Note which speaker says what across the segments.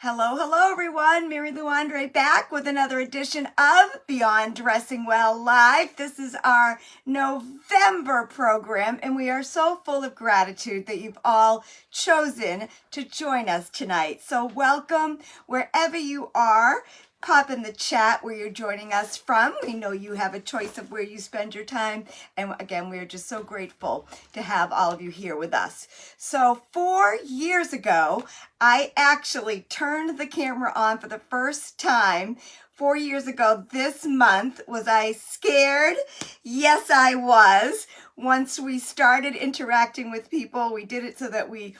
Speaker 1: Hello, hello everyone. Mary Lou Andre back with another edition of Beyond Dressing Well Live. This is our November program, and we are so full of gratitude that you've all chosen to join us tonight. So welcome wherever you are. Pop in the chat where you're joining us from. We know you have a choice of where you spend your time. And again, we are just so grateful to have all of you here with us. So 4 years ago, I actually turned the camera on for the first time. 4 years ago this month. Was I scared? Yes, I was. Once we started interacting with people, we did it so that we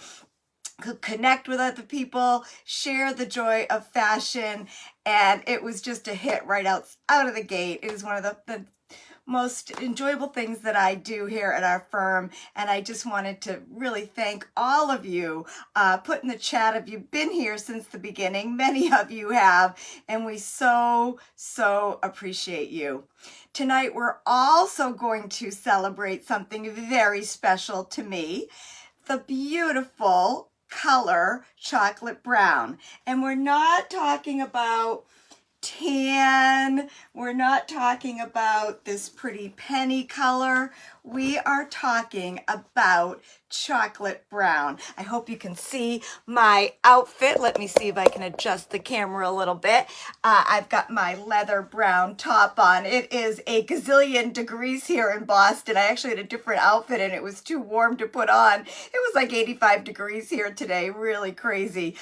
Speaker 1: could connect with other people, share the joy of fashion, and it was just a hit right out of the gate. It was one of the most enjoyable things that I do here at our firm, and I just wanted to really thank all of you. Put in the chat if you've been here since the beginning. Many of you have, and we so appreciate you. Tonight we're also going to celebrate something very special to me, the beautiful color chocolate brown. And we're not talking about tan. We're not talking about this pretty penny color. We are talking about chocolate brown. I hope you can see my outfit. Let me see if I can adjust the camera a little bit. I've got my leather brown top on. It is a gazillion degrees here in Boston. I actually had a different outfit and it was too warm to put on. It was like 85 degrees here today. Really crazy.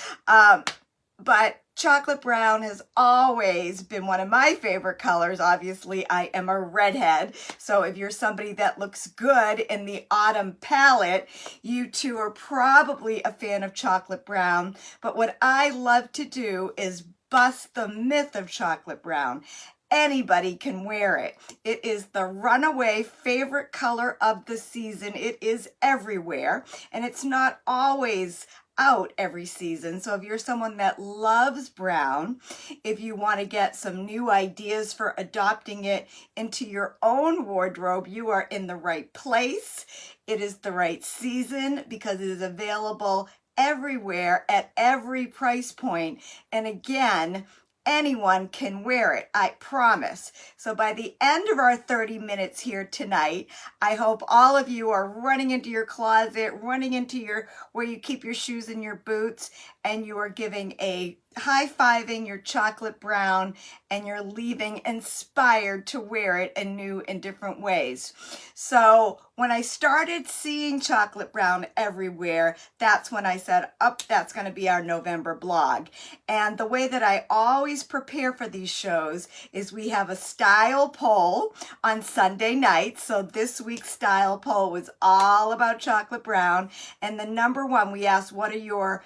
Speaker 1: But chocolate brown has always been one of my favorite colors. Obviously, I am a redhead. So if you're somebody that looks good in the autumn palette, you too are probably a fan of chocolate brown. But what I love to do is bust the myth of chocolate brown. Anybody can wear it. It is the runaway favorite color of the season. It is everywhere, and it's not always out every season. So if you're someone that loves brown, if you want to get some new ideas for adopting it into your own wardrobe, you are in the right place. It is the right season because it is available everywhere at every price point. And again, anyone can wear it, I promise. So by the end of our 30 minutes here tonight, I hope all of you are running into your closet, running into where you keep your shoes and your boots, and you are giving a high-fiving your chocolate brown, and you're leaving inspired to wear it in new and different ways. So when I started seeing chocolate brown everywhere, that's when I said, that's going to be our November blog. And the way that I always prepare for these shows is we have a style poll on Sunday nights. So this week's style poll was all about chocolate brown. And the number one, we asked, what are your,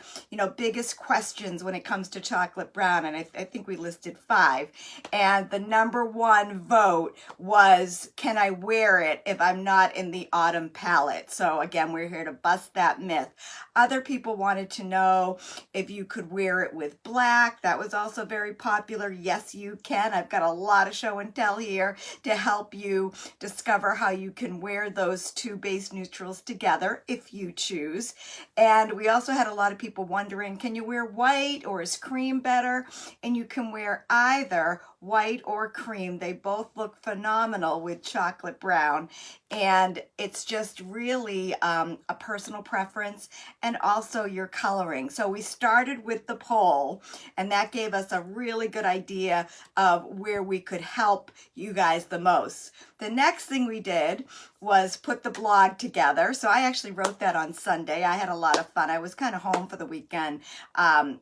Speaker 1: biggest questions when it comes to chocolate brown? And I think we listed 5. And the number one vote was, can I wear it if I'm not in the autumn palette? So again, we're here to bust that myth. Other people wanted to know if you could wear it with black. That was also very popular. Yes, you can. I've got a lot of show and tell here to help you discover how you can wear those two base neutrals together if you choose. And we also had a lot of people wondering, can you wear white or is cream better? And you can wear either white or cream. They both look phenomenal with chocolate brown. And it's just really a personal preference and also your coloring. So we started with the poll, and that gave us a really good idea of where we could help you guys the most. The next thing we did was put the blog together. So I actually wrote that on Sunday. I had a lot of fun. I was kind of home for the weekend,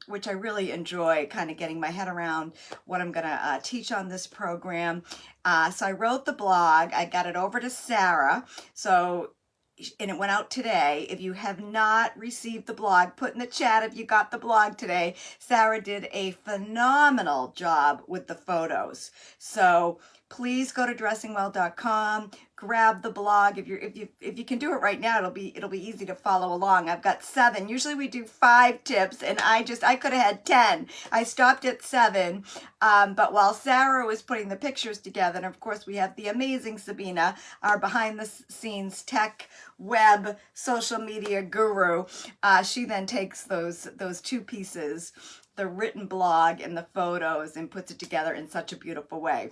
Speaker 1: which I really enjoy, kind of getting my head around what I'm going to teach on this program. So I wrote the blog. I got it over to Sarah. And it went out today. If you have not received the blog, put in the chat if you got the blog today. Sarah did a phenomenal job with the photos. So please go to dressingwell.com, grab the blog. If you can do it right now, it'll be easy to follow along. I've got 7. Usually we do 5 tips, and I could have had 10. I stopped at 7. But while Sarah was putting the pictures together, and of course we have the amazing Sabina, our behind the scenes tech web social media guru, she then takes those 2 pieces, the written blog and the photos, and puts it together in such a beautiful way.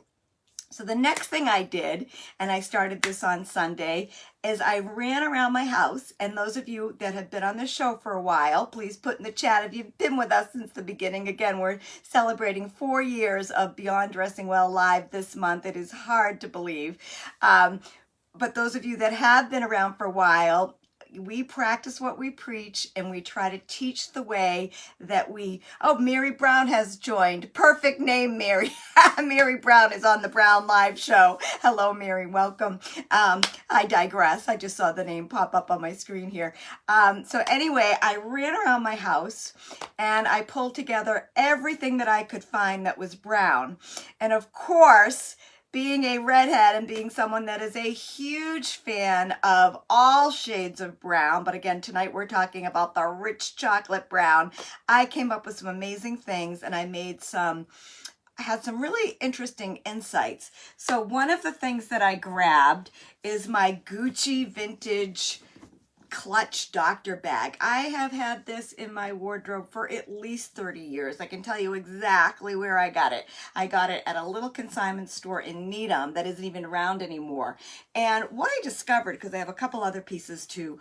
Speaker 1: So the next thing I did, and I started this on Sunday, is I ran around my house. And those of you that have been on the show for a while, please put in the chat if you've been with us since the beginning. Again, we're celebrating 4 years of Beyond Dressing Well Live this month. It is hard to believe. But those of you that have been around for a while, we practice what we preach, and we try to teach the way that we... Oh, Mary Brown has joined. Perfect name, Mary. Mary Brown is on the Brown Live show. Hello, Mary. Welcome. I digress. I just saw the name pop up on my screen here. So anyway, I ran around my house, and I pulled together everything that I could find that was brown. And of course, being a redhead and being someone that is a huge fan of all shades of brown, but again, tonight we're talking about the rich chocolate brown, I came up with some amazing things, and I had some really interesting insights. So one of the things that I grabbed is my Gucci vintage clutch doctor bag. I have had this in my wardrobe for at least 30 years. I can tell you exactly where I got it. I got it at a little consignment store in Needham that isn't even around anymore. And what I discovered, because I have a couple other pieces to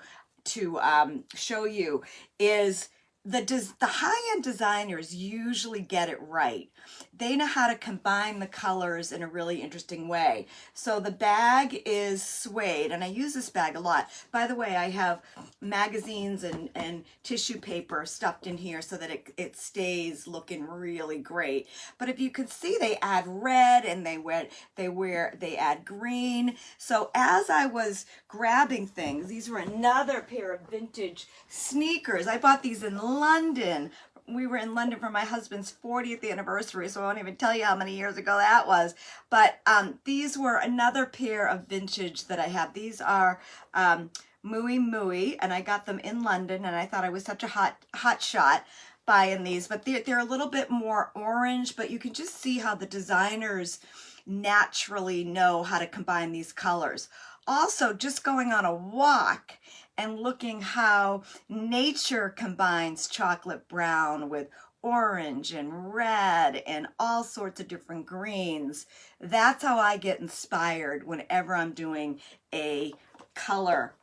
Speaker 1: show you, is the high-end designers usually get it right. They know how to combine the colors in a really interesting way. So the bag is suede, and I use this bag a lot. By the way, I have magazines and tissue paper stuffed in here so that it stays looking really great. But if you can see, they add red, and they add green. So as I was grabbing things, these were another pair of vintage sneakers. I bought these in London. We were in London for my husband's 40th anniversary, so I won't even tell you how many years ago that was. But these were another pair of vintage that I have. These are Mooey Mooey, and I got them in London, and I thought I was such a hot shot buying these. But they're a little bit more orange, but you can just see how the designers naturally know how to combine these colors. Also, just going on a walk and looking how nature combines chocolate brown with orange and red and all sorts of different greens. That's how I get inspired whenever I'm doing a color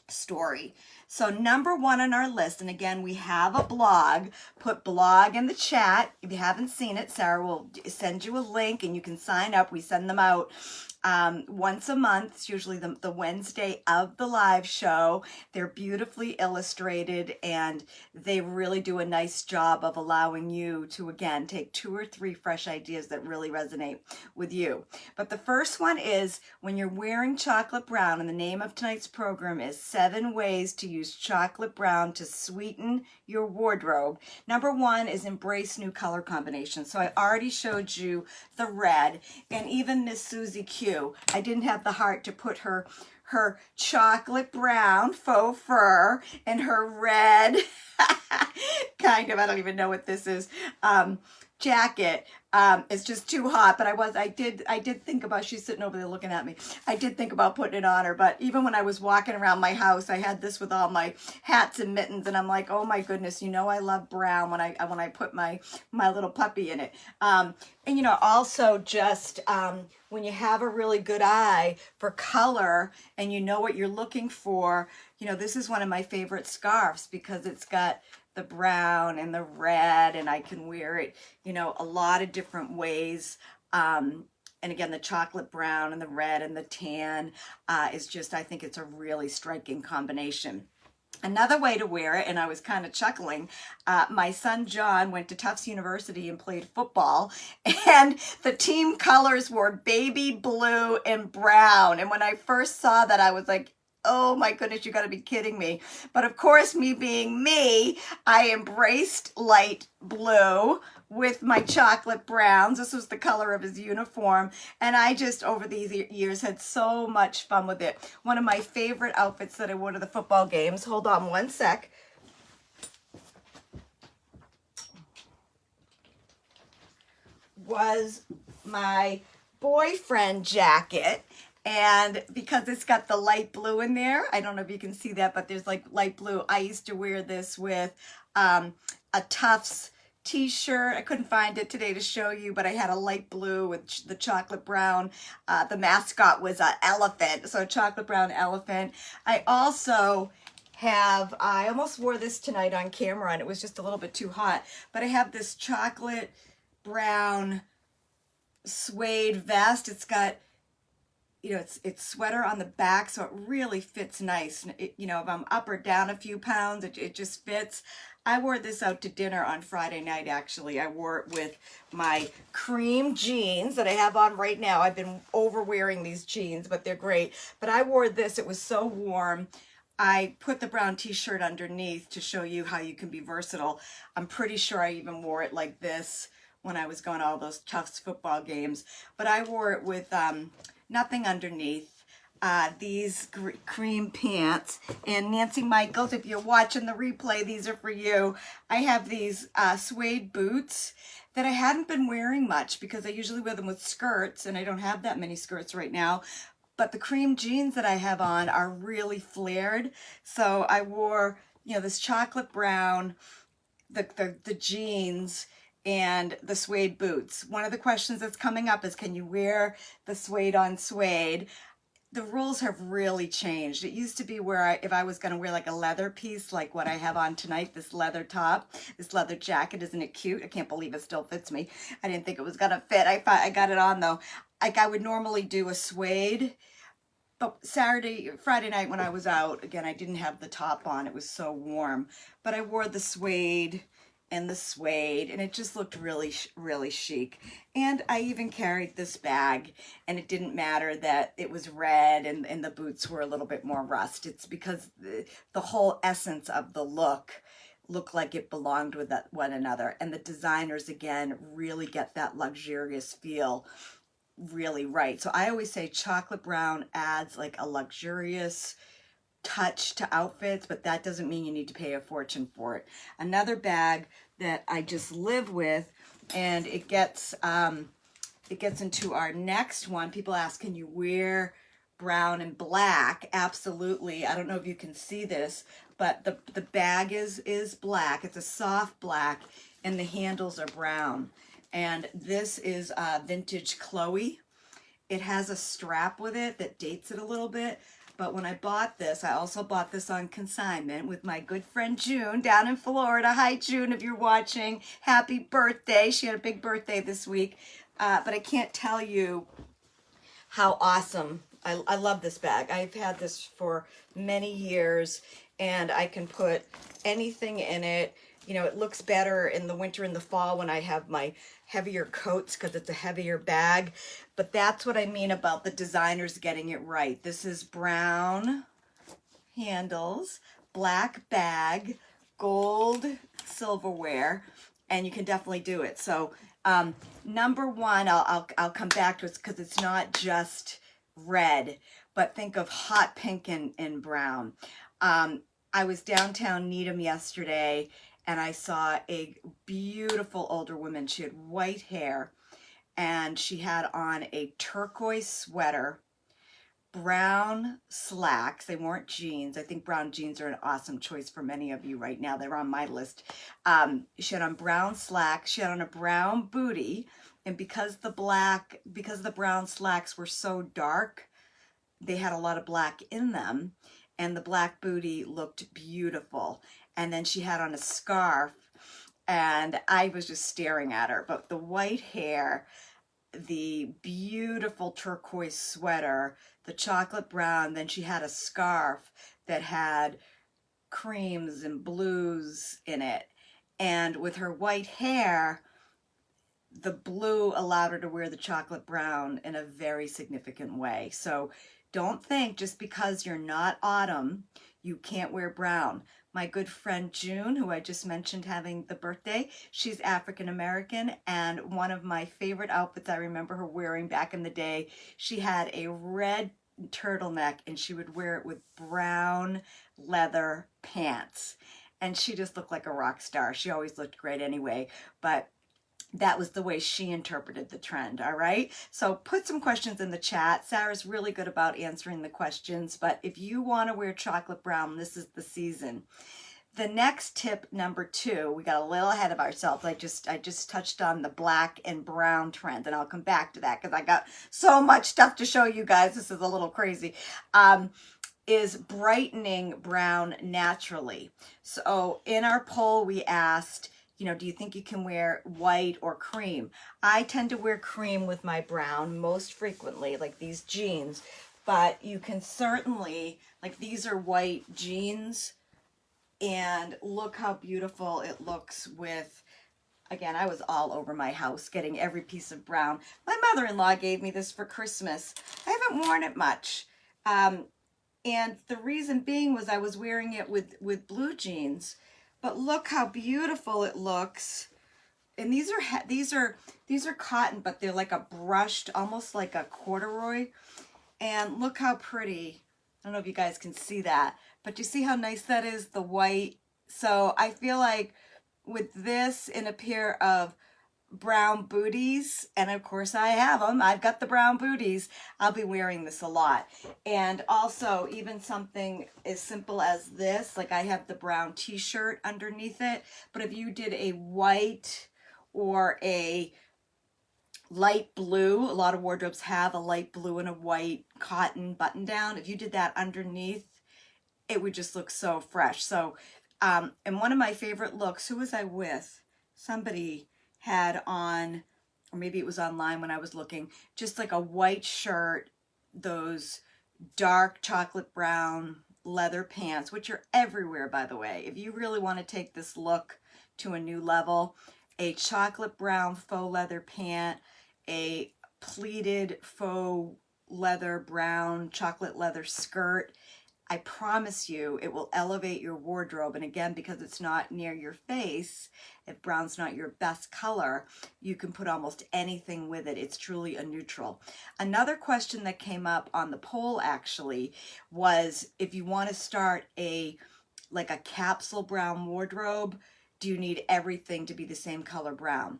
Speaker 1: story. So number 1 on our list, and again, we have a blog. Put blog in the chat. If you haven't seen it, Sarah will send you a link and you can sign up. We send them out once a month. It's usually the Wednesday of the live show. They're beautifully illustrated, and they really do a nice job of allowing you to, again, take 2 or 3 fresh ideas that really resonate with you. But the first one is, when you're wearing chocolate brown, and the name of tonight's program is 7 ways to use chocolate brown to sweeten your wardrobe. Number 1 is embrace new color combinations. So I already showed you the red, and even Miss Susie Q. I didn't have the heart to put her chocolate brown faux fur and her red kind of, I don't even know what this is, jacket. It's just too hot, but I did think about, she's sitting over there looking at me. I did think about putting it on her, but even when I was walking around my house, I had this with all my hats and mittens, and I'm like, oh my goodness, you know I love brown when I put my little puppy in it. And you know, also just when you have a really good eye for color and you know what you're looking for, you know, this is one of my favorite scarves because it's got the brown and the red, and I can wear it, you know, a lot of different ways. And again, the chocolate brown and the red and the tan is just, I think it's a really striking combination. Another way to wear it, and I was kind of chuckling, my son John went to Tufts University and played football, and the team colors were baby blue and brown. And when I first saw that, I was like, Oh my goodness, you gotta be kidding me. But of course, me being me, I embraced light blue with my chocolate browns. This was the color of his uniform. And I just, over these years, had so much fun with it. One of my favorite outfits that I wore to the football games. Hold on one sec. Was my boyfriend jacket. And because it's got the light blue in there, I don't know if you can see that, but there's like light blue. I used to wear this with a Tufts t-shirt. I couldn't find it today to show you, but I had a light blue with the chocolate brown. The mascot was an elephant, so a chocolate brown elephant. I also have, I almost wore this tonight on camera and it was just a little bit too hot, but I have this chocolate brown suede vest. It's got, you know, it's sweater on the back, so it really fits nice. It, you know, if I'm up or down a few pounds, it just fits. I wore this out to dinner on Friday night, actually. I wore it with my cream jeans that I have on right now. I've been overwearing these jeans, but they're great. But I wore this. It was so warm. I put the brown t-shirt underneath to show you how you can be versatile. I'm pretty sure I even wore it like this when I was going to all those Tufts football games. But I wore it with nothing underneath. These cream pants. And Nancy Michaels, if you're watching the replay, these are for you. I have these suede boots that I hadn't been wearing much because I usually wear them with skirts, and I don't have that many skirts right now. But the cream jeans that I have on are really flared. So I wore, you know, this chocolate brown, the jeans, and the suede boots. One of the questions that's coming up is, can you wear the suede on suede? The rules have really changed. It used to be where if I was going to wear like a leather piece, like what I have on tonight, this leather top, this leather jacket, isn't it cute? I can't believe it still fits me. I didn't think it was going to fit. I got it on though. Like I would normally do a suede, but Friday night when I was out, again, I didn't have the top on. It was so warm, but I wore the suede and the suede, and it just looked really, really chic. And I even carried this bag, and it didn't matter that it was red and the boots were a little bit more rust. It's because the whole essence of the look looked like it belonged with one another. And the designers, again, really get that luxurious feel really right. So I always say chocolate brown adds like a luxurious touch to outfits, but that doesn't mean you need to pay a fortune for it. Another bag that I just live with, and it gets into our next one. People ask, can you wear brown and black? Absolutely. I don't know if you can see this, but the bag is black. It's a soft black, and the handles are brown. And this is vintage Chloe. It has a strap with it that dates it a little bit. But when I bought this, I also bought this on consignment with my good friend June down in Florida. Hi, June, if you're watching. Happy birthday. She had a big birthday this week. But I can't tell you how awesome. I love this bag. I've had this for many years, and I can put anything in it. You know, it looks better in the winter and the fall when I have my heavier coats because it's a heavier bag. But that's what I mean about the designers getting it right. This is brown handles, black bag, gold silverware, and you can definitely do it. So number one, I'll come back to it because it's not just red, but think of hot pink and brown. I was downtown Needham yesterday, and I saw a beautiful older woman. She had white hair, and she had on a turquoise sweater, brown slacks. They weren't jeans. I think brown jeans are an awesome choice for many of you right now. They're on my list. She had on brown slacks. She had on a brown bootie, and because the brown slacks were so dark, they had a lot of black in them, and the black bootie looked beautiful. And then she had on a scarf, and I was just staring at her. But the white hair, the beautiful turquoise sweater, the chocolate brown, then she had a scarf that had creams and blues in it. And with her white hair, the blue allowed her to wear the chocolate brown in a very significant way. So don't think just because you're not autumn, you can't wear brown. My good friend June, who I just mentioned having the birthday, she's African American, and one of my favorite outfits I remember her wearing back in the day, she had a red turtleneck and she would wear it with brown leather pants. And she just looked like a rock star. She always looked great anyway, but that was the way she interpreted the trend. All right. So put some questions in the chat. Sarah's really good about answering the questions, but if you want to wear chocolate brown, this is the season. The next tip, number 2, we got a little ahead of ourselves. I just touched on the black and brown trend, and I'll come back to that because I got so much stuff to show you guys. This is a little crazy. Is brightening brown naturally. So in our poll, we asked, do you think you can wear white or cream? I tend to wear cream with my brown most frequently, like these jeans, but you can certainly, like these are white jeans, and look how beautiful it looks with, again, I was all over my house getting every piece of brown. My mother-in-law gave me this for Christmas. I haven't worn it much. And the reason being was I was wearing it with blue jeans. But look how beautiful it looks. And these are cotton, but they're like a brushed, almost like a corduroy. And look how pretty. I don't know if you guys can see that, but you see how nice that is, the white. So I feel like with this in a pair of brown booties, and of course I have them, I've got the brown booties, I'll be wearing this a lot. And also even something as simple as this, like I have the brown t-shirt underneath it, but if you did a white or a light blue, a lot of wardrobes have a light blue and a white cotton button down, if you did that underneath, it would just look so fresh. So and one of my favorite looks, who was I with? Somebody had on, or maybe it was online when I was looking, just like a white shirt, those dark chocolate brown leather pants, which are everywhere, by the way. If you really want to take this look to a new level, a chocolate brown faux leather pant, a pleated faux leather brown chocolate leather skirt, I promise you it will elevate your wardrobe. And again, because it's not near your face, if brown's not your best color, you can put almost anything with it. It's truly a neutral. Another question that came up on the poll actually was, if you want to start like a capsule brown wardrobe, do you need everything to be the same color brown?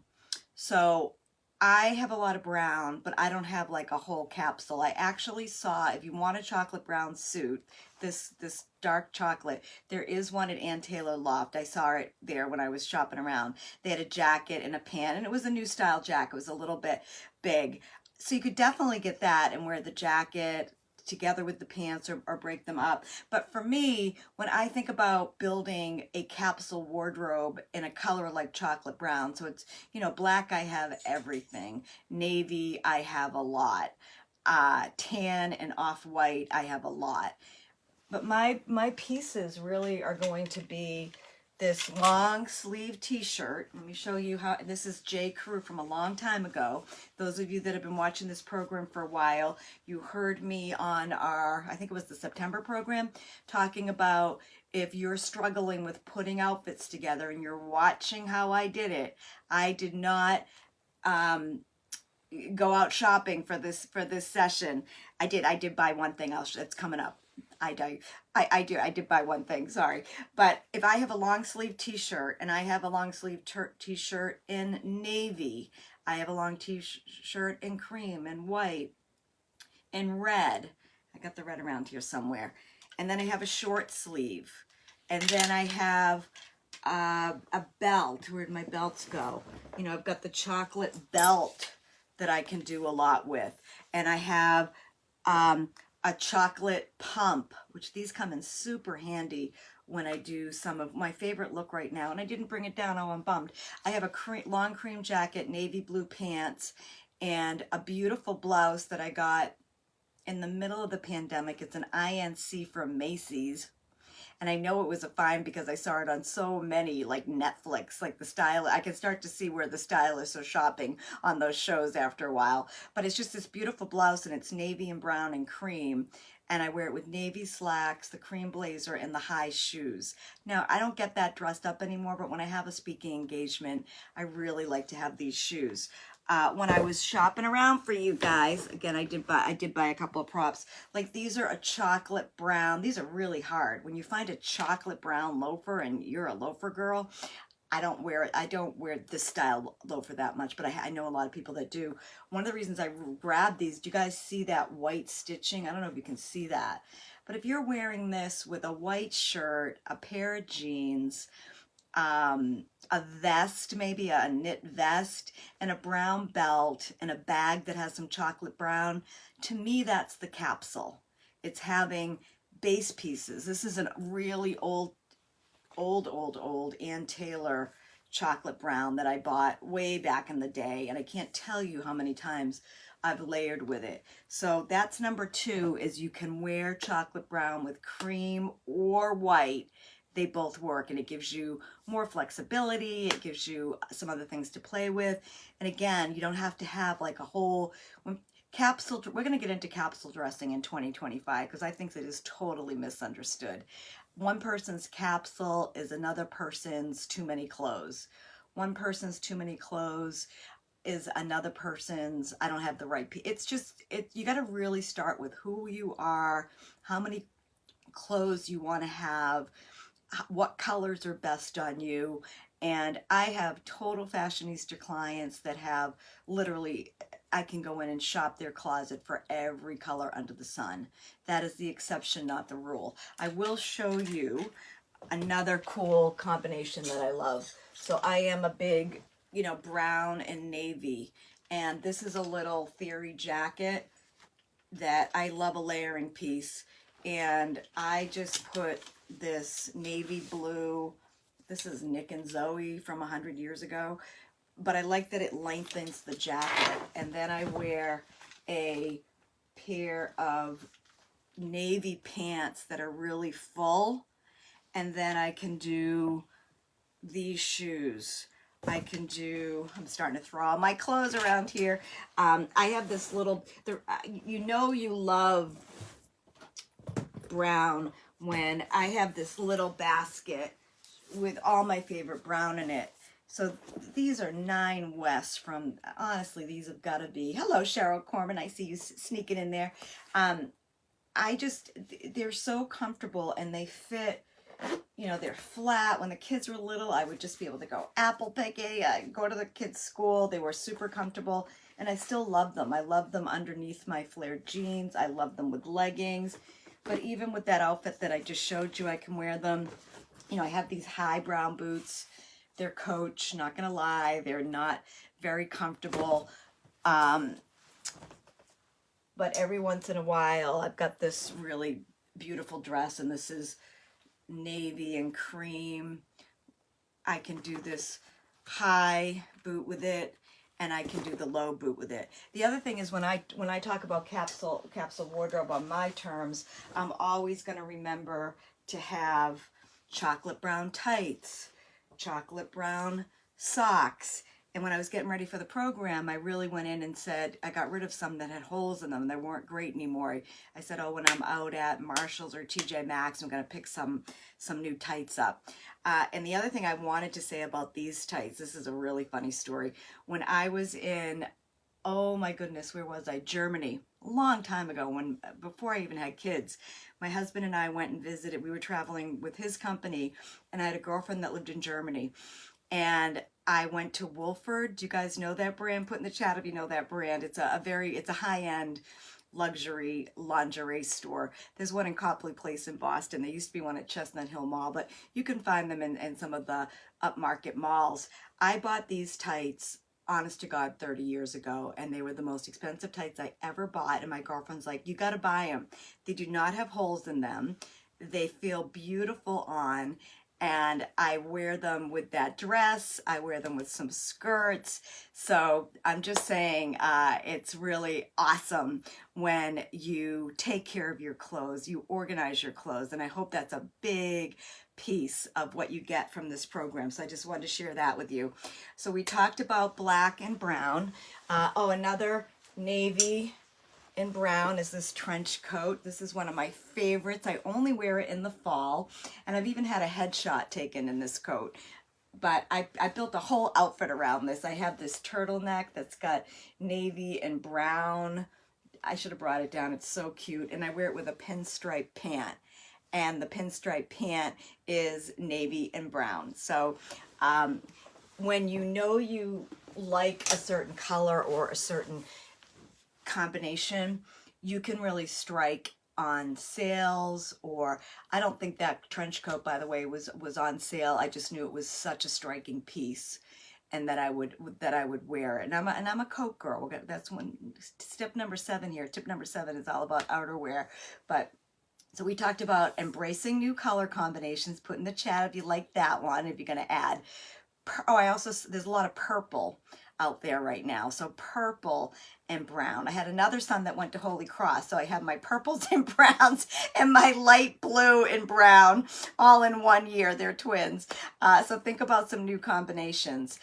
Speaker 1: So I have a lot of brown, but I don't have like a whole capsule. I actually saw, if you want a chocolate brown suit, this dark chocolate, there is one at Ann Taylor Loft. I saw it there when I was shopping around. They had a jacket and a pant, and it was a new style jacket. It was a little bit big. So you could definitely get that and wear the jacket together with the pants or break them up. But for me, when I think about building a capsule wardrobe in a color like chocolate brown, so it's, black, I have everything. Navy, I have a lot. Tan and off-white, I have a lot. But my pieces really are going to be this long sleeve t-shirt. Let me show you how, this is J. Crew from a long time ago. Those of you that have been watching this program for a while, you heard me on our, I think it was the September program, talking about if you're struggling with putting outfits together and you're watching how I did it. I did not go out shopping for this session. I did buy one thing, it's coming up. I did buy one thing, sorry. But if I have a long sleeve t-shirt and I have a long sleeve t-shirt in navy, I have a long t-shirt in cream and white and red. I got the red around here somewhere. And then I have a short sleeve. And then I have a belt. Where'd my belts go? I've got the chocolate belt that I can do a lot with. And I have a chocolate pump, which these come in super handy when I do some of my favorite look right now. And I didn't bring it down. Oh, I'm bummed. I have a long cream jacket, navy blue pants, and a beautiful blouse that I got in the middle of the pandemic. It's an INC from Macy's. And I know it was a find because I saw it on so many, like Netflix, like the style. I can start to see where the stylists are shopping on those shows after a while. But it's just this beautiful blouse, and it's navy and brown and cream. And I wear it with navy slacks, the cream blazer, and the high shoes. Now, I don't get that dressed up anymore, but when I have a speaking engagement, I really like to have these shoes. When I was shopping around for you guys, again, I did buy a couple of props. Like these are a chocolate brown. These are really hard. When you find a chocolate brown loafer and you're a loafer girl, I don't wear it. I don't wear this style loafer that much, but I know a lot of people that do. One of the reasons I grabbed these, do you guys see that white stitching? I don't know if you can see that, but if you're wearing this with a white shirt, a pair of jeans, a vest, maybe a knit vest, and a brown belt, and a bag that has some chocolate brown, to me, that's the capsule. It's having base pieces. This is a really old Ann Taylor chocolate brown that I bought way back in the day, and I can't tell you how many times I've layered with it. So that's number 2, is you can wear chocolate brown with cream or white. They both work, and it gives you more flexibility. It gives you some other things to play with. And again, you don't have to have like a whole capsule. We're going to get into capsule dressing in 2025 because I think that is totally misunderstood. One person's capsule is another person's too many clothes. One person's too many clothes is another person's I don't have the right. It's just, you got to really start with who you are, how many clothes you want to have, what colors are best on you. And I have total fashionista clients that have literally, I can go in and shop their closet for every color under the sun. That is the exception, not the rule. I will show you another cool combination that I love. So I am a big, brown and navy. And this is a little theory jacket that I love, a layering piece. And I just put this navy blue, this is Nick and Zoe from 100 years ago, but I like that it lengthens the jacket. And then I wear a pair of navy pants that are really full, and then I can do these shoes. I'm starting to throw all my clothes around here. I have this little, you love brown when I have this little basket with all my favorite brown in it. So these are 9 West from, honestly, these have got to be, hello, Cheryl Corman, I see you sneaking in there. They're so comfortable, and they fit, they're flat. When the kids were little, I would just be able to go apple picking, go to the kids' school. They were super comfortable, and I still love them. I love them underneath my flared jeans. I love them with leggings. But even with that outfit that I just showed you, I can wear them. I have these high brown boots. They're Coach, not gonna lie. They're not very comfortable. But every once in a while, I've got this really beautiful dress, and this is navy and cream. I can do this high boot with it, and I can do the low boot with it. The other thing is when I talk about capsule wardrobe on my terms, I'm always going to remember to have chocolate brown tights, chocolate brown socks. And when I was getting ready for the program, I really went in and said, I got rid of some that had holes in them. They weren't great anymore. I said, oh, when I'm out at Marshall's or TJ Maxx, I'm going to pick some new tights up. And the other thing I wanted to say about these tights, this is a really funny story. When I was in, oh my goodness, where was I? Germany, a long time ago, before I even had kids. My husband and I went and visited. We were traveling with his company, and I had a girlfriend that lived in Germany. And I went to Wolford. Do you guys know that brand? Put in the chat if you know that brand. It's a high-end luxury lingerie store. There's one in Copley Place in Boston. There used to be one at Chestnut Hill Mall, but you can find them in some of the upmarket malls. I bought these tights, honest to God, 30 years ago, and they were the most expensive tights I ever bought. And my girlfriend's like, you got to buy them. They do not have holes in them. They feel beautiful on. and I wear them with that dress. I wear them with some skirts. So I'm just saying, it's really awesome when you take care of your clothes, you organize your clothes, and I hope that's a big piece of what you get from this program. So I just wanted to share that with you. So we talked about black and brown. Another navy and brown is this trench coat. This is one of my favorites. I only wear it in the fall, and I've even had a headshot taken in this coat. But I built a whole outfit around this. I have this turtleneck that's got navy and brown. I should have brought it down. It's so cute. And I wear it with a pinstripe pant. And the pinstripe pant is navy and brown. So when you know you like a certain color or a certain combination, you can really strike on sales. Or I don't think that trench coat, by the way, was on sale. I just knew it was such a striking piece, and that I would wear it. And I'm a coat girl. That's step number 7 here. Tip number 7 is all about outerwear. But so we talked about embracing new color combinations. Put in the chat if you like that one, if you're going to add. There's a lot of purple out there right now. So purple and brown. I had another son that went to Holy Cross, so I have my purples and browns and my light blue and brown all in one year. They're twins. So think about some new combinations.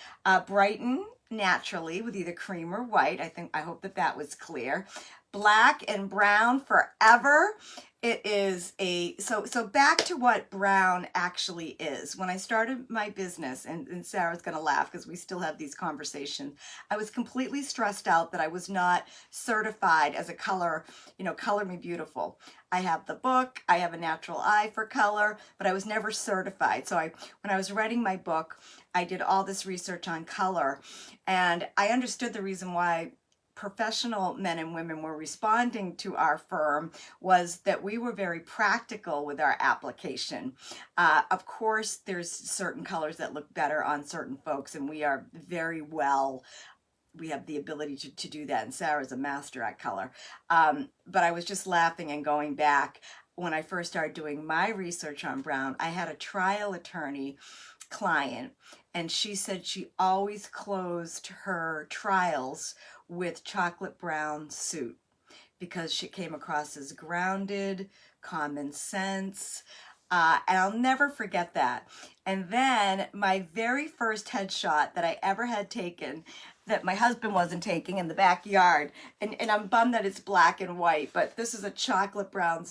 Speaker 1: Brighten naturally with either cream or white. I hope that was clear. Black and brown forever. It is so back to what brown actually is. When I started my business, and Sarah's gonna laugh because we still have these conversations, I was completely stressed out that I was not certified as a color me beautiful. I have the book, I have a natural eye for color, but I was never certified. So when I was writing my book, I did all this research on color, and I understood the reason why professional men and women were responding to our firm was that we were very practical with our application. Of course, there's certain colors that look better on certain folks, and we have the ability to do that, and Sarah's a master at color. But I was just laughing and going back when I first started doing my research on brown. I had a trial attorney client, and she said she always closed her trials with chocolate brown suit because she came across as grounded, common sense, and I'll never forget that. And then my very first headshot that I ever had taken, that my husband wasn't taking, in the backyard, and I'm bummed that it's black and white, but this is a chocolate brown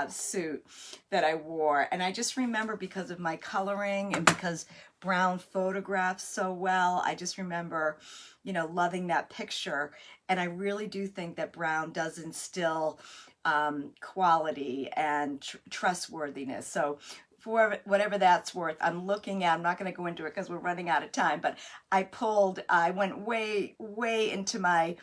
Speaker 1: suit that I wore. And I just remember, because of my coloring and because brown photographs so well, I just remember loving that picture. And I really do think that brown does instill quality and trustworthiness. So for whatever that's worth, I'm not going to go into it because we're running out of time, but I went way, way into my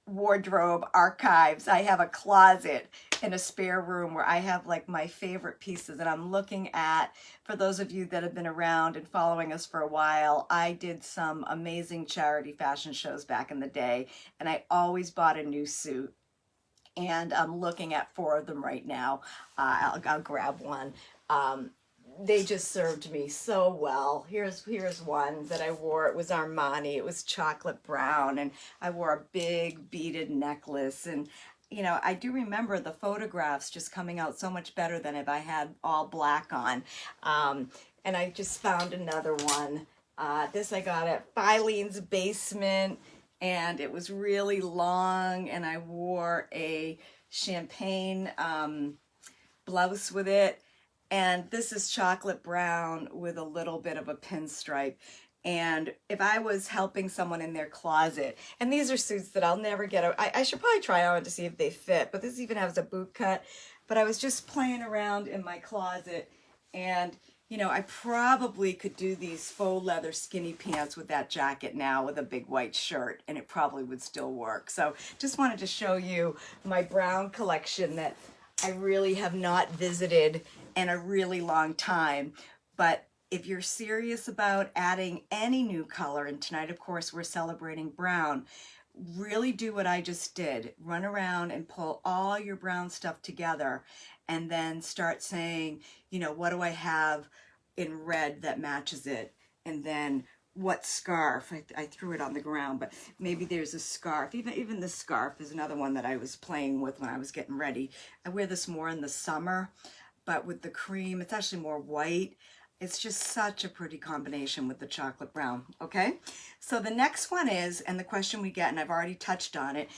Speaker 1: wardrobe archives. I have a closet in a spare room where I have like my favorite pieces, and I'm looking at, for those of you that have been around and following us for a while, I did some amazing charity fashion shows back in the day, and I always bought a new suit. And I'm looking at 4 of them right now. I'll grab one. They just served me so well. Here's one that I wore. It was Armani. It was chocolate brown, and I wore a big beaded necklace. And I do remember the photographs just coming out so much better than if I had all black on. And I just found another one. This I got at Filene's Basement, and it was really long, and I wore a champagne blouse with it. And this is chocolate brown with a little bit of a pinstripe. And if I was helping someone in their closet, and these are suits that I'll never get, I should probably try on to see if they fit, but this even has a boot cut. But I was just playing around in my closet, and I probably could do these faux leather skinny pants with that jacket now with a big white shirt, and it probably would still work. So just wanted to show you my brown collection that I really have not visited in a really long time. But if you're serious about adding any new color, and tonight, of course, we're celebrating brown, really do what I just did. Run around and pull all your brown stuff together, and then start saying, what do I have in red that matches it. And then what scarf? I threw it on the ground, but maybe there's a scarf. Even the scarf is another one that I was playing with when I was getting ready. I wear this more in the summer, but with the cream, it's actually more white. It's just such a pretty combination with the chocolate brown, okay? So the next one is, and the question we get, and I've already touched on it,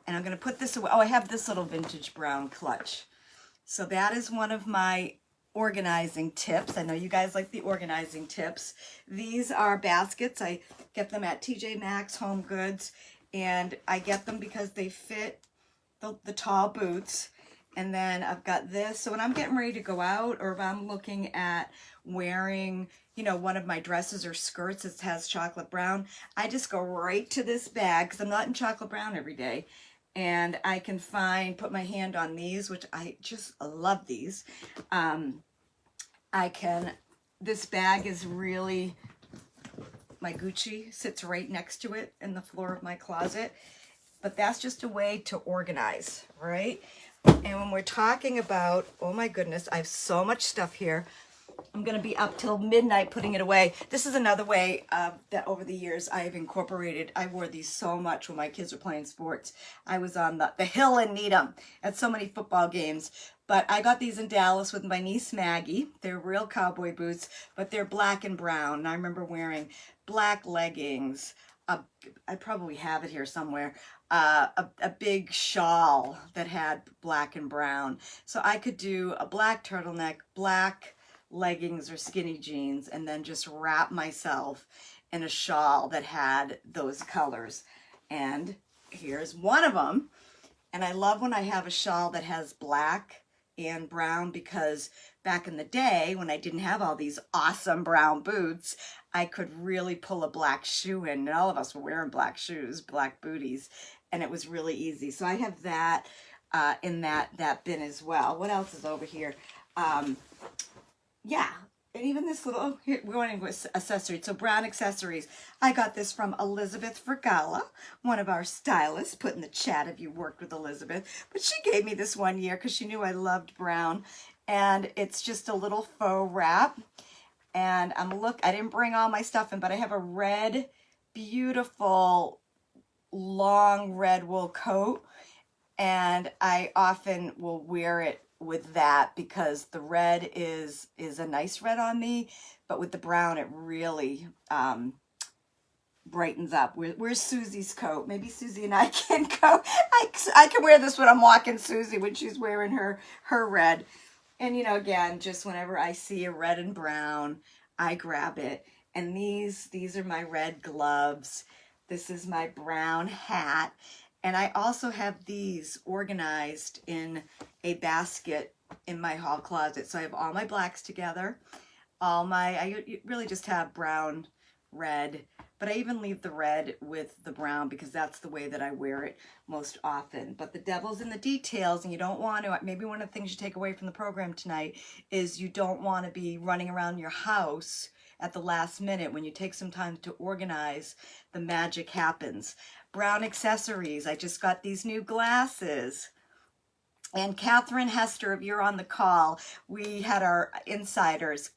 Speaker 1: and I'm gonna put this away. Oh, I have this little vintage brown clutch. So that is one of my organizing tips. I know you guys like the organizing tips. These are baskets. I get them at TJ Maxx, Home Goods, and I get them because they fit the tall boots. And then I've got this. So when I'm getting ready to go out, or if I'm looking at wearing, you know, one of my dresses or skirts that has chocolate brown, I just go right to this bag because I'm not in chocolate brown every day. And I can put my hand on these, which I just love these. This bag is really, my Gucci sits right next to it in the floor of my closet. But that's just a way to organize, right? And when we're talking about, oh my goodness, I have so much stuff here. I'm going to be up till midnight putting it away. This is another way that over the years I have incorporated. I wore these so much when my kids were playing sports. I was on the hill in Needham at so many football games. But I got these in Dallas with my niece Maggie. They're real cowboy boots, but they're black and brown. And I remember wearing black leggings. I probably have it here somewhere. A big shawl that had black and brown. So I could do a black turtleneck, black leggings or skinny jeans, and then just wrap myself in a shawl that had those colors. And here's one of them. And I love when I have a shawl that has black and brown, because back in the day when I didn't have all these awesome brown boots, I could really pull a black shoe in. And all of us were wearing black shoes, black booties, and it was really easy. So I have that in that bin as well. What else is over here? Yeah, and even this little, oh, here, we're going with accessories. So brown accessories. I got this from Elizabeth Vergala, one of our stylists. Put in the chat if you worked with Elizabeth. But she gave me this one year because she knew I loved brown. And it's just a little faux wrap. And I didn't bring all my stuff in, but I have a red, beautiful, long red wool coat. And I often will wear it with that because the red is a nice red on me, but with the brown it really brightens up. Where's Susie's coat? Maybe Susie and I can go. I can wear this when I'm walking Susie when she's wearing her red. And you know, again, just whenever I see a red and brown, I grab it. And these are my red gloves. This is my brown hat. And I also have these organized in a basket in my hall closet. So I have all my blacks together. I really just have brown, red, but I even leave the red with the brown because that's the way that I wear it most often. But the devil's in the details, and you don't want to, maybe one of the things you take away from the program tonight is you don't want to be running around your house at the last minute. When you take some time to organize, the magic happens. Brown accessories. I just got these new glasses. And Catherine Hester, if you're on the call, we had our insiders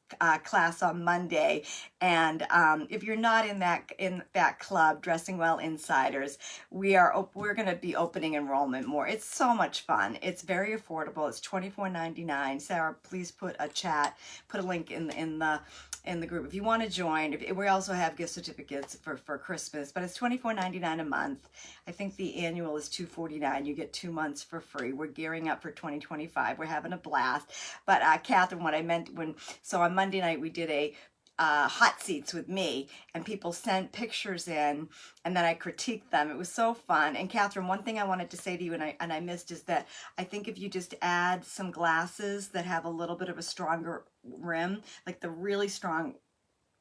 Speaker 1: class on Monday, and if you're not in that club, Dressing Well Insiders, we're going to be opening enrollment more. It's so much fun. It's very affordable. It's $24.99. Sarah, please put a link in the group if you want to join. We also have gift certificates for Christmas, but it's $24.99 a month. I think the annual is $249. You get 2 months for free. We're gearing up for 2025. We're having a blast. But Catherine, what I meant so on Monday night we did a hot seats with me, and people sent pictures in, and then I critiqued them. It was so fun. And Catherine, one thing I wanted to say to you, and I missed, is that I think if you just add some glasses that have a little bit of a stronger rim, like the really strong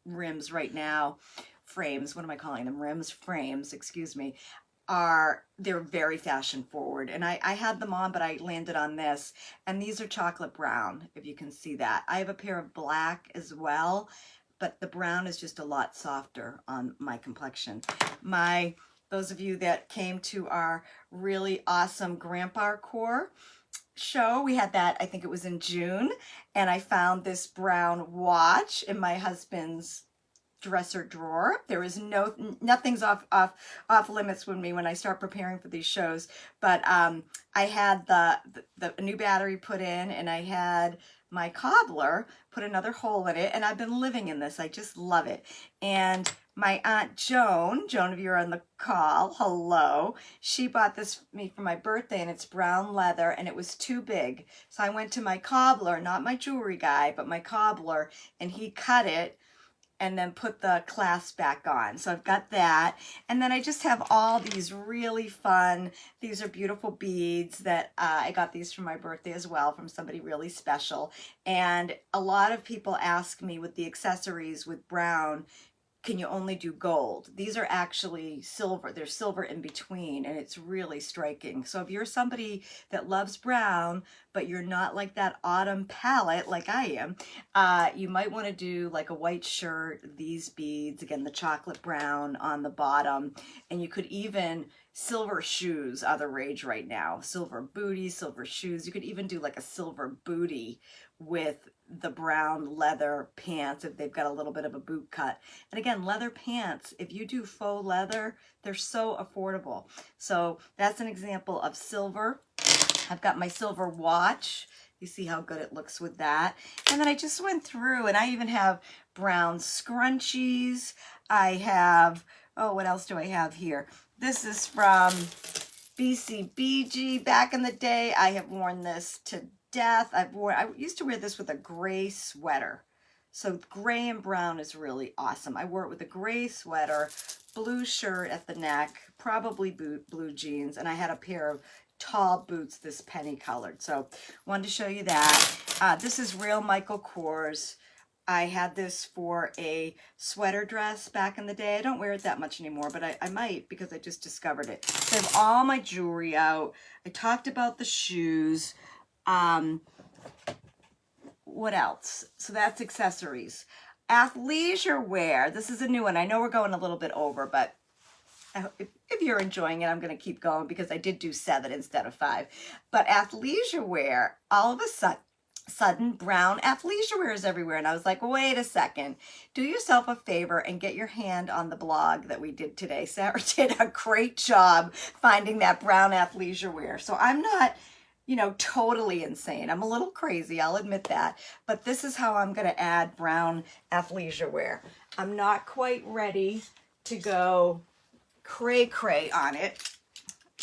Speaker 1: rims right now, frames, what am I calling them? Rims, frames, excuse me, they're very fashion forward. And I had them on, but I landed on this, and these are chocolate brown, if you can see that. I have a pair of black as well, but the brown is just a lot softer on my complexion. Those of you that came to our really awesome Grandpa Core, show. We had that, I think it was in June, and I found this brown watch in my husband's dresser drawer. There is nothing's off limits with me when I start preparing for these shows. But I had the new battery put in, and I had my cobbler put another hole in it, and I've been living in this. I just love it. And my Aunt Joan, if you're on the call, hello, she bought this for me for my birthday, and it's brown leather, and it was too big. So I went to my cobbler, not my jewelry guy, but my cobbler, and he cut it and then put the clasp back on. So I've got that. And then I just have all these really fun, these are beautiful beads that I got these for my birthday as well from somebody really special. And a lot of people ask me with the accessories with brown, can you only do gold? These are actually silver. There's silver in between, and it's really striking. So if you're somebody that loves brown, but you're not like that autumn palette like I am, you might want to do like a white shirt, these beads, again, the chocolate brown on the bottom, and you could even, silver shoes are the rage right now. Silver booties, silver shoes. You could even do like a silver booty with the brown leather pants if they've got a little bit of a boot cut. And again, leather pants, if you do faux leather, they're so affordable. So that's an example of silver. I've got my silver watch. You see how good it looks with that. And then I just went through, and I even have brown scrunchies. I have, oh, what else do I have here? This is from BCBG back in the day. I have worn this to death. I used to wear this with a gray sweater. So gray and brown is really awesome. I wore it with a gray sweater, blue shirt at the neck, probably blue jeans, and I had a pair of tall boots, this penny colored. So wanted to show you that. This is real Michael Kors. I had this for a sweater dress back in the day. I don't wear it that much anymore, but I might because I just discovered it. So I have all my jewelry out. I talked about the shoes. What else? So that's accessories. Athleisure wear. This is a new one. I know we're going a little bit over, but if you're enjoying it, I'm going to keep going because I did do 7 instead of 5. But athleisure wear, all of a sudden brown athleisure wear is everywhere. And I was like, wait a second, do yourself a favor and get your hand on the blog that we did today. Sarah did a great job finding that brown athleisure wear. So I'm not, you know, totally insane. I'm a little crazy, I'll admit that. But this is how I'm going to add brown athleisure wear. I'm not quite ready to go cray on it.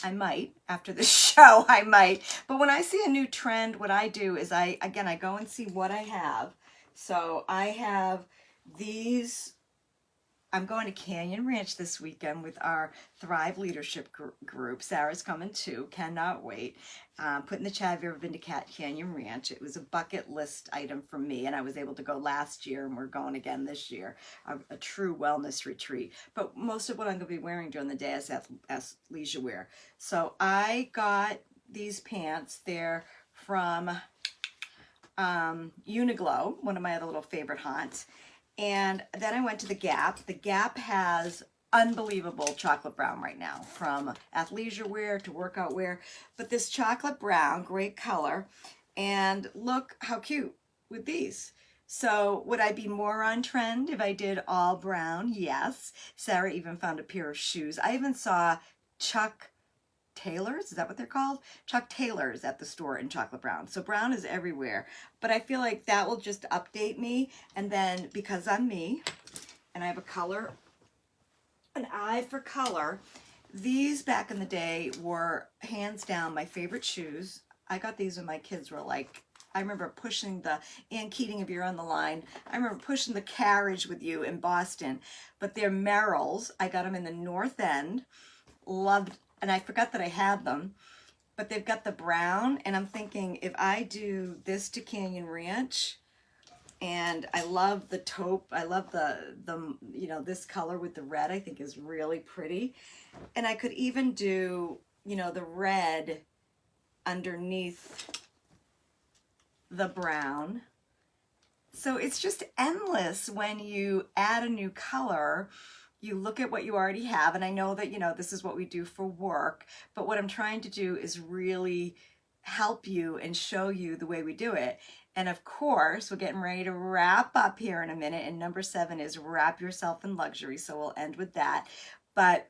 Speaker 1: I might after the show, I might. But when I see a new trend, what I do is I go and see what I have. So I have these. I'm going to Canyon Ranch this weekend with our Thrive Leadership group. Sarah's coming too. Cannot wait. Put in the chat, have you ever been to Canyon Ranch? It was a bucket list item for me, and I was able to go last year, and we're going again this year. A true wellness retreat. But most of what I'm going to be wearing during the day is athleisure wear. So I got these pants. They're from Uniqlo, one of my other little favorite haunts. And then I went to the Gap. The Gap has unbelievable chocolate brown right now, from athleisure wear to workout wear. But this chocolate brown, great color. And look how cute with these. So would I be more on trend if I did all brown? Yes. Sarah even found a pair of shoes. I even saw Chuck Taylors, is that what they're called? Chuck Taylors at the store in chocolate brown. So brown is everywhere. But I feel like that will just update me. And then because I'm me and I have an eye for color, these back in the day were hands down my favorite shoes. I got these when my kids were like, I remember pushing Ann Keating, if you're on the line, I remember pushing the carriage with you in Boston. But they're Merrells. I got them in the North End. Loved, and I forgot that I had them, but they've got the brown, and I'm thinking if I do this to Canyon Ranch, and I love the taupe, I love the you know, this color with the red, I think is really pretty. And I could even do, you know, the red underneath the brown. So it's just endless when you add a new color. You look at what you already have, and I know that, you know, this is what we do for work, but what I'm trying to do is really help you and show you the way we do it. And of course, we're getting ready to wrap up here in a minute. And number 7 is wrap yourself in luxury. So we'll end with that. But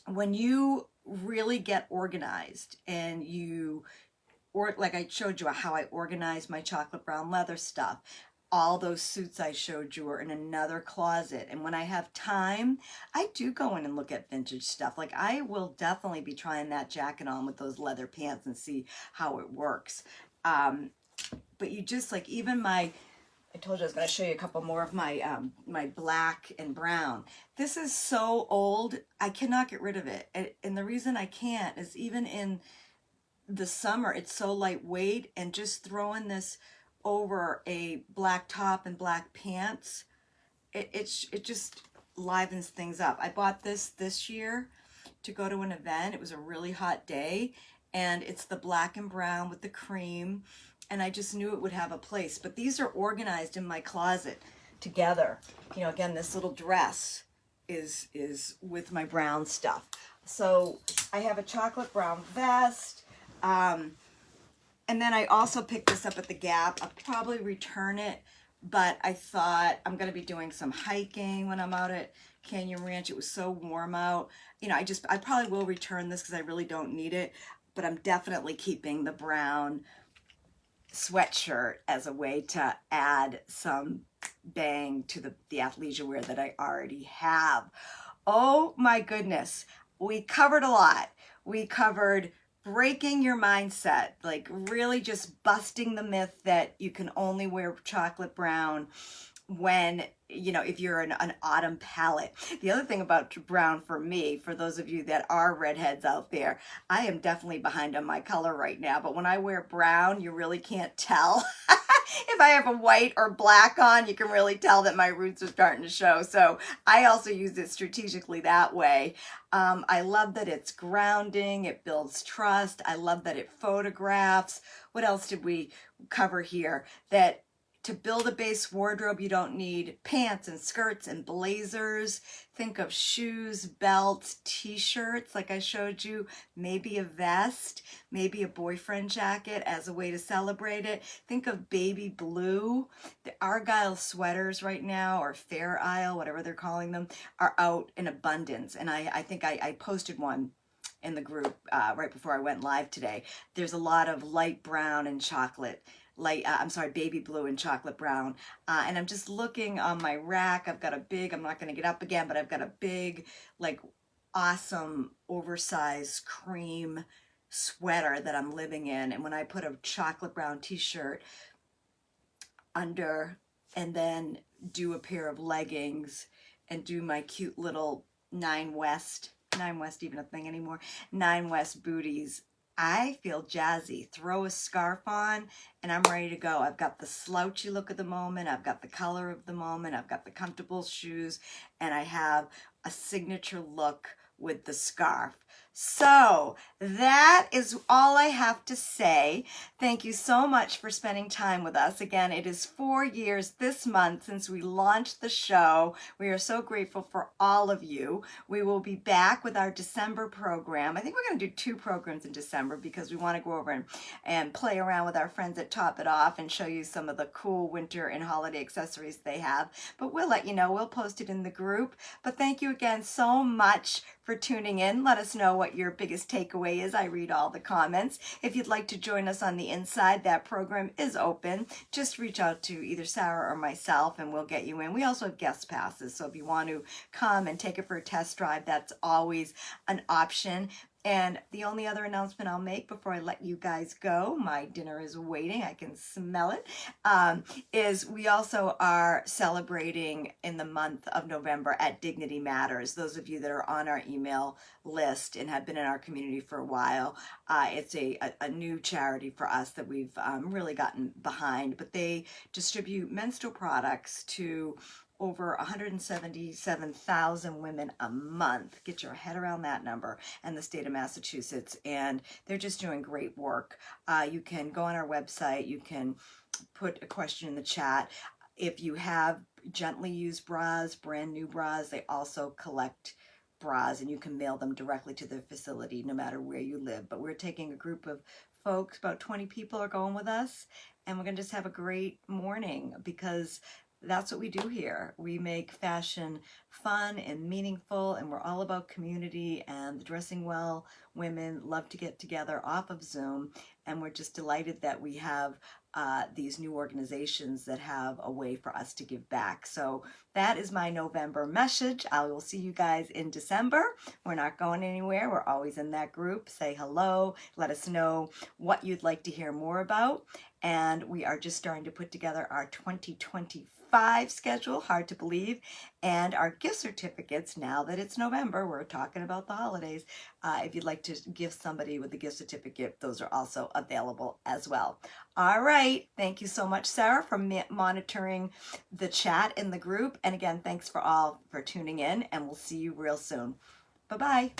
Speaker 1: when you really get organized and you, or like I showed you how I organized my chocolate brown leather stuff, all those suits I showed you are in another closet. And when I have time, I do go in and look at vintage stuff. Like I will definitely be trying that jacket on with those leather pants and see how it works. But you just like, even my, I told you I was going to show you a couple more of my my black and brown. This is so old, I cannot get rid of it. And the reason I can't is even in the summer, it's so lightweight, and just throwing this over a black top and black pants, it just livens things up. I bought this year to go to an event. It was a really hot day, and it's the black and brown with the cream, and I just knew it would have a place. But these are organized in my closet together. You know, again, this little dress is with my brown stuff. So I have a chocolate brown vest. And then I also picked this up at the Gap. I'll probably return it, but I thought I'm going to be doing some hiking when I'm out at Canyon Ranch. It was so warm out. You know, I probably will return this because I really don't need it, but I'm definitely keeping the brown sweatshirt as a way to add some bang to the athleisure wear that I already have. Oh my goodness. We covered a lot. We covered breaking your mindset, like really just busting the myth that you can only wear chocolate brown when, you know, if you're an autumn palette. The other thing about brown for me, for those of you that are redheads out there, I am definitely behind on my color right now, but when I wear brown, you really can't tell. If I have a white or black on, you can really tell that my roots are starting to show. So I also use it strategically that way. I love that it's grounding. It builds trust. I love that it photographs. What else did we cover here? That to build a base wardrobe, you don't need pants and skirts and blazers. Think of shoes, belts, t-shirts, like I showed you, maybe a vest, maybe a boyfriend jacket as a way to celebrate it. Think of baby blue. The Argyle sweaters right now, or Fair Isle, whatever they're calling them, are out in abundance. And I think I posted one in the group right before I went live today. There's a lot of light brown and chocolate, baby blue and chocolate brown. And I'm just looking on my rack. I've got a big, I'm not going to get up again, but I've got a big, like, awesome oversized cream sweater that I'm living in. And when I put a chocolate brown t-shirt under and then do a pair of leggings and do my cute little Nine West even a thing anymore, Nine West booties, I feel jazzy. Throw a scarf on and I'm ready to go. I've got the slouchy look of the moment. I've got the color of the moment. I've got the comfortable shoes, and I have a signature look with the scarf. So that is all I have to say. Thank you so much for spending time with us. Again, it is 4 years this month since we launched the show. We are so grateful for all of you. We will be back with our December program. I think we're going to do 2 programs in December because we want to go over and play around with our friends at Top It Off and show you some of the cool winter and holiday accessories they have. But we'll let you know. We'll post it in the group. But thank you again so much for tuning in. Let us know what your biggest takeaway is. I read all the comments. If you'd like to join us on the inside, that program is open. Just reach out to either Sarah or myself and we'll get you in. We also have guest passes, so if you want to come and take it for a test drive, that's always an option. And the only other announcement I'll make before I let you guys go, my dinner is waiting, I can smell it, is we also are celebrating in the month of November at Dignity Matters. Those of you that are on our email list and have been in our community for a while, it's a new charity for us that we've really gotten behind, but they distribute menstrual products to over 177,000 women a month. Get your head around that number, and the state of Massachusetts. And they're just doing great work. You can go on our website. You can put a question in the chat. If you have gently used bras, brand new bras, they also collect bras, and you can mail them directly to the facility no matter where you live. But we're taking a group of folks, about 20 people are going with us, and we're gonna just have a great morning because that's what we do here. We make fashion fun and meaningful, and we're all about community, and the Dressing Well women love to get together off of Zoom, and we're just delighted that we have these new organizations that have a way for us to give back. So that is my November message. I will see you guys in December. We're not going anywhere. We're always in that group. Say hello. Let us know what you'd like to hear more about. And we are just starting to put together our 2025 schedule, hard to believe, and our gift certificates. Now that it's November, we're talking about the holidays. If you'd like to give somebody with a gift certificate, those are also available as well. All right. Thank you so much, Sarah, for monitoring the chat in the group. And again, thanks for all for tuning in, and we'll see you real soon. Bye-bye.